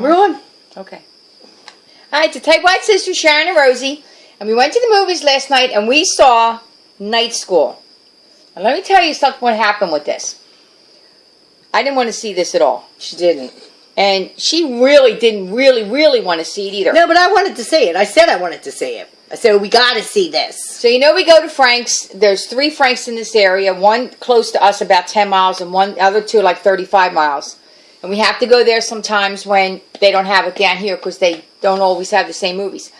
We're on. Okay. Hi, it's the Tightwad sisters, Sharon and Rosie, and we went to the movies last night, and we saw Night School. Now, let me tell you something what happened with this. I didn't want to see this at all. She didn't. And she really didn't really want to see it either. No, but I wanted to see it. I said I wanted to see it. I said, we got to see this. So, we go to Frank's. There's 3 Franks in this area. One close to us, about 10 miles, and other 2 like 35 miles. And we have to go there sometimes when they don't have it down here because they don't always have the same movies.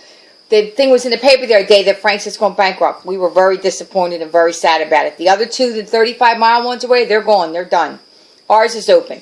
The thing was in the paper the other day that Frank's is going bankrupt. We were very disappointed and very sad about it. The other 2, the 35-mile ones away, they're gone. They're done. Ours is open.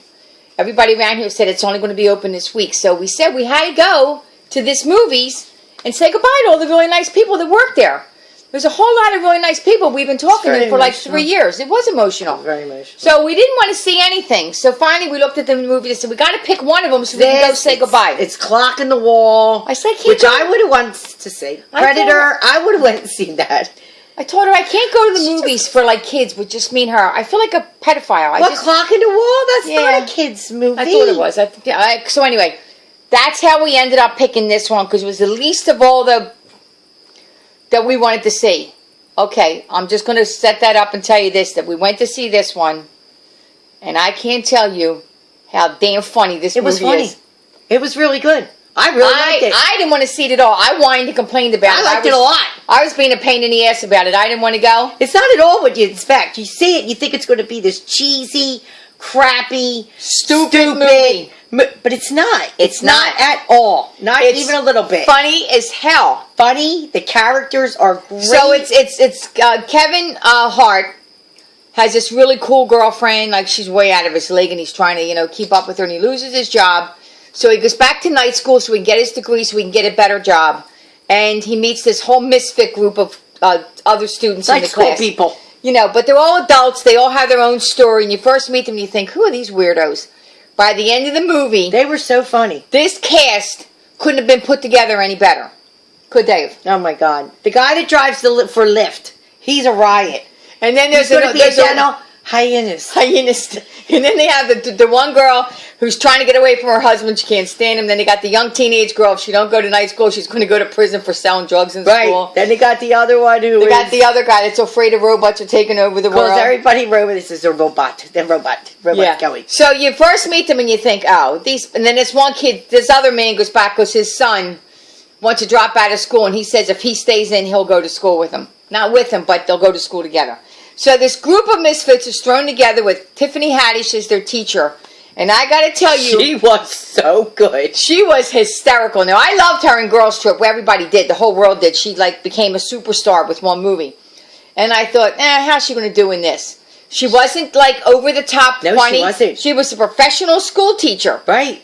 Everybody around here said it's only going to be open this week. So we said we had to go to this movies and say goodbye to all the really nice people that work there. There's a whole lot of really nice people. We've been talking to them for like 3 years. It was emotional. Very emotional. So we didn't want to see anything. So finally we looked at the movie and said, we got to pick one of them so we can go say goodbye. It's Clock in the Wall. I said, which I would have wanted to see. Predator, I would have went and seen that. I told her I can't go to the movies for like kids with just me and her. I feel like a pedophile. Clock in the Wall? That's not a kid's movie. I thought it was. So anyway, that's how we ended up picking this one because it was the least of all that we wanted to see. Okay, I'm just going to set that up and tell you this, that we went to see this one, and I can't tell you how damn funny this movie is. It was funny. It was really good. I really liked it. I didn't want to see it at all. I whined and complained about it. I liked it a lot. I was being a pain in the ass about it. I didn't want to go. It's not at all what you expect. You see it, you think it's going to be this cheesy, crappy, stupid movie. But it's not. It's not at all. Not even a little bit. Funny as hell. Funny. The characters are great. So it's Kevin Hart has this really cool girlfriend. Like she's way out of his league, and he's trying to keep up with her, and he loses his job. So he goes back to night school so he can get his degree, so he can get a better job. And he meets this whole misfit group of other students in the class. Night school people. But they're all adults. They all have their own story. And you first meet them and you think, who are these weirdos? By the end of the movie... They were so funny. This cast couldn't have been put together any better. Could they have? Oh, my God. The guy that drives for Lyft, he's a riot. And then there's a hyenas. And then they have the one girl who's trying to get away from her husband. She can't stand him. Then they got the young teenage girl. If she don't go to night school, she's going to go to prison for selling drugs in school. Right. Then they got the other one who got the other guy that's afraid of robots are taking over the world. Because everybody this is a robot. The robot going. So you first meet them and you think, and then this one kid, this other man goes back because his son wants to drop out of school, and he says if he stays in, he'll go to school with him. Not with him, but they'll go to school together. So this group of misfits is thrown together with Tiffany Haddish as their teacher. And I got to tell you... She was so good. She was hysterical. Now, I loved her in Girls Trip. Well, everybody did. The whole world did. She, became a superstar with one movie. And I thought, how's she going to do in this? She wasn't, over the top funny. No, she wasn't. She was a professional school teacher. Right.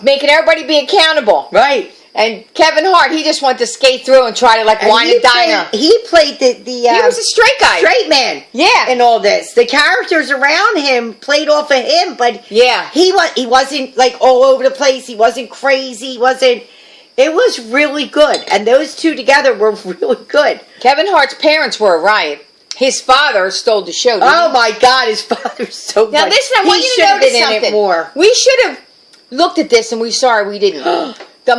Making everybody be accountable. Right. And Kevin Hart, he just wanted to skate through and try to wine and dine her. He played the he was a straight guy. Straight man. Yeah. In all this. The characters around him played off of him, but yeah. He wasn't all over the place. He wasn't crazy. It was really good. And those two together were really good. Kevin Hart's parents were a riot. His father stole the show. Oh my God, his father's so good. Now listen, I want you to notice something. More. We should have looked at this and we didn't. The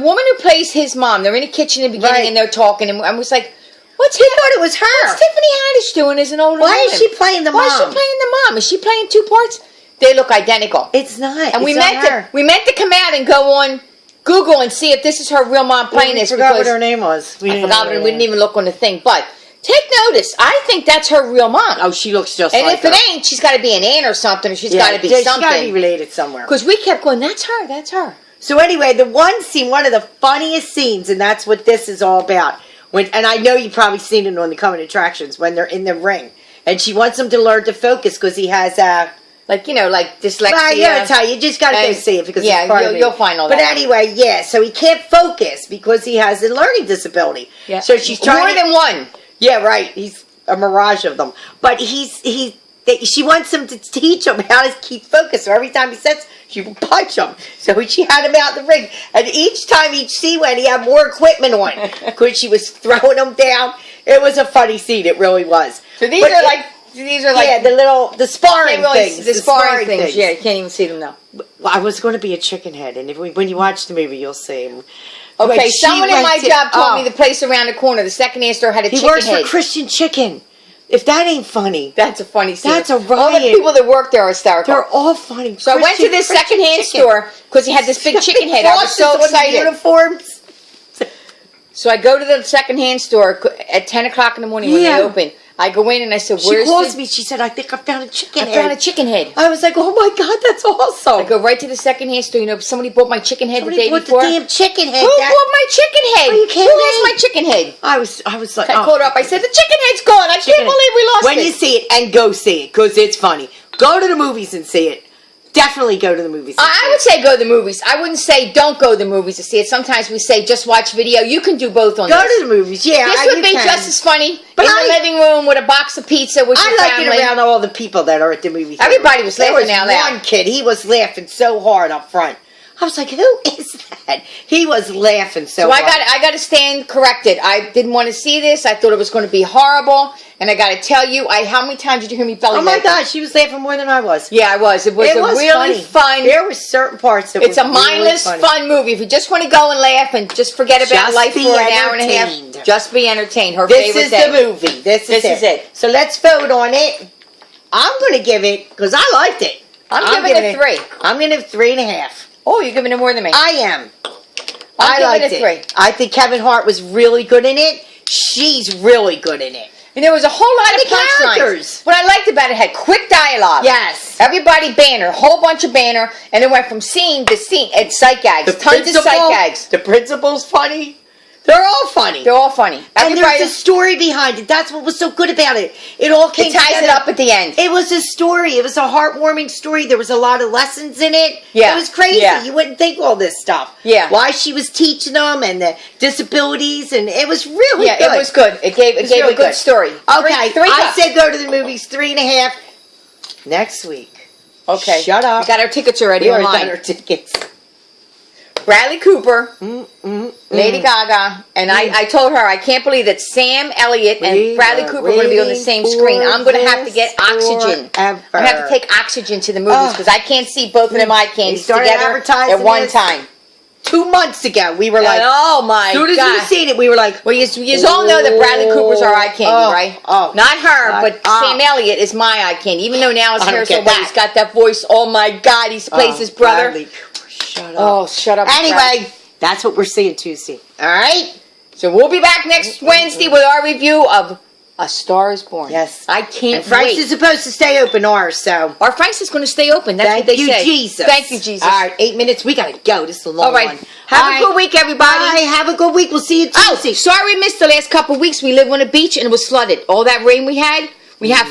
woman who plays his mom, they're in the kitchen in the beginning and they're talking, and I was like, he thought it was her. What's Tiffany Haddish doing as an older woman? Why is she playing the mom? Why is she playing the mom? Is she playing 2 parts? They look identical. It's not. And we meant to come out and go on Google and see if this is her real mom playing this. I forgot what her name was. We didn't even look on the thing. But take notice. I think that's her real mom. Oh, she looks just like her. And if it ain't, she's got to be an aunt or something. Or she's got to be something. She's got to be related somewhere. Because we kept going, that's her, that's her. So anyway, the one scene, one of the funniest scenes, and that's what this is all about. And I know you've probably seen it on the coming attractions when they're in the ring, and she wants him to learn to focus because he has dyslexia. I gotta tell you just gotta go see it because it's part of it. You'll find all that. But anyway, so he can't focus because he has a learning disability. Yeah. So she's trying more than one. Yeah, right. He's a mirage of them, but she wants him to teach him how to keep focus. So every time he sets, she will punch him. So she had him out in the ring. And each time each scene went, he had more equipment on. Because she was throwing him down. It was a funny scene. It really was. So these are like... Yeah, the sparring things. The sparring things. Yeah, you can't even see them now. Well, I was going to be a chicken head, and when you watch the movie, you'll see. Okay, But someone she in my went to- job told me the place around the corner, the secondhand store, had a He chicken works head. for Christian Chicken. If that ain't funny, That's a funny scene. That's a All the riot. people that work there are hysterical. they're all funny. So I went to this secondhand store because he had this big chicken head. I was so Bosses on excited. Uniforms. So I go to the secondhand store at 10 o'clock in the morning when Yeah. they open. I go in and I said, She "Where's calls the?" me. She said, "I think I found a chicken I head." found a chicken head. I was like, "Oh my god, that's awesome!" I go right to the secondhand store. You know, somebody bought my chicken head Somebody the day bought before. the damn chicken head. Who bought my chicken head? Are you kidding Who has me? my chicken head? I was like, I oh. called up. I said, "The chicken head's gone. I can't Chicken head. believe we lost When it." you see it, and go see it, because it's funny. Go to the movies and see it. Definitely go to the movies. And see I would say go to the movies. I wouldn't say don't go to the movies to see it. Sometimes we say just watch video. You can do both on Go this. to the movies. Yeah, This would be just as funny But in I- the living room with a box of pizza with your I like family. it around all the people that are at the movie theater. Everybody was There laughing out loud. One kid, he was laughing so hard up front. I was like, "Who is that?" He was laughing so So hard. I got to stand corrected. I didn't want to see this. I thought it was going to be horrible. And I got to tell you, how many times did you hear me belly Oh my laughing? God, she was laughing more than I was. Yeah, I was. It was a really funny. fun. There were certain parts that It's were a mindless, really funny. fun movie. If you just want to go and laugh and just forget about Just life for be an hour and a half, entertained. just be entertained. Her This favorite is day. the movie. This is it. So let's vote on it. I'm going to give it, because I liked it. I'm giving it 3. I'm going to give 3.5. Oh, you're giving it more than me. I am. I'm I liked giving it 3. I think Kevin Hart was really good in it. She's really good in it. And there was a whole lot And of the punchlines. characters. What I liked about it had quick dialogue. Yes. Everybody banner, whole bunch of banner, and it went from scene to scene. And sight gags, tons of sight gags. The principal's funny. They're all funny. They're all funny. And Everybody, there's a story behind it. That's what was so good about it. It all came it ties together. it up at the end. It was a story. It was a heartwarming story. There was a lot of lessons in it. Yeah. It was crazy. Yeah. You wouldn't think all this stuff. Yeah. Why she was teaching them and the disabilities, and it was really Yeah, good. it was good. It gave was a really good story. Okay, Three I cups. said go to the movies 3.5 next week. Okay. Shut up. We got our tickets already We already online. got our tickets. Bradley Cooper, Lady Gaga, and I told her I can't believe that Sam Elliott and Bradley Cooper are going to be on the same screen. I'm going to have to get oxygen. I'm going to have to take oxygen to the movies because I can't see both of them eye candies started together advertising at one this time. 2 months ago, we were like, Oh my as soon as God! we seen it, we were like, Well, you all know that Bradley Cooper's our eye candy, right? Oh, Not her, God, but Sam Elliott is my eye candy. Even though now his I don't hair's so get white, that. he's got that voice. Oh my God, he plays his brother. Bradley Cooper, shut up. Oh, shut up. Bradley. Anyway, that's what we're seeing Tuesday. All right? So we'll be back next Wednesday with our review of A Star Is Born. Yes. I can't And Frank's wait. is supposed to stay open, ours, so. Our Frank's is going to stay open. That's Thank what they you, say. Jesus. Thank you, Jesus. All right, 8 minutes. We got to go. This is a long All right. one. Have All a good week, everybody. Bye. Have a good week. We'll see you Tuesday. Oh, sorry we missed the last couple of weeks. We lived on a beach and it was flooded. All that rain we had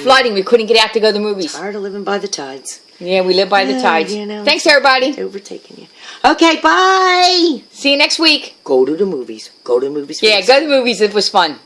flooding. We couldn't get out to go to the movies. Tired of living by the tides. Yeah, we live by the tides. You know. Thanks, everybody. Overtaking you. Okay, bye. See you next week. Go to the movies. Go to the movies. Yeah, go to the movies. It was fun.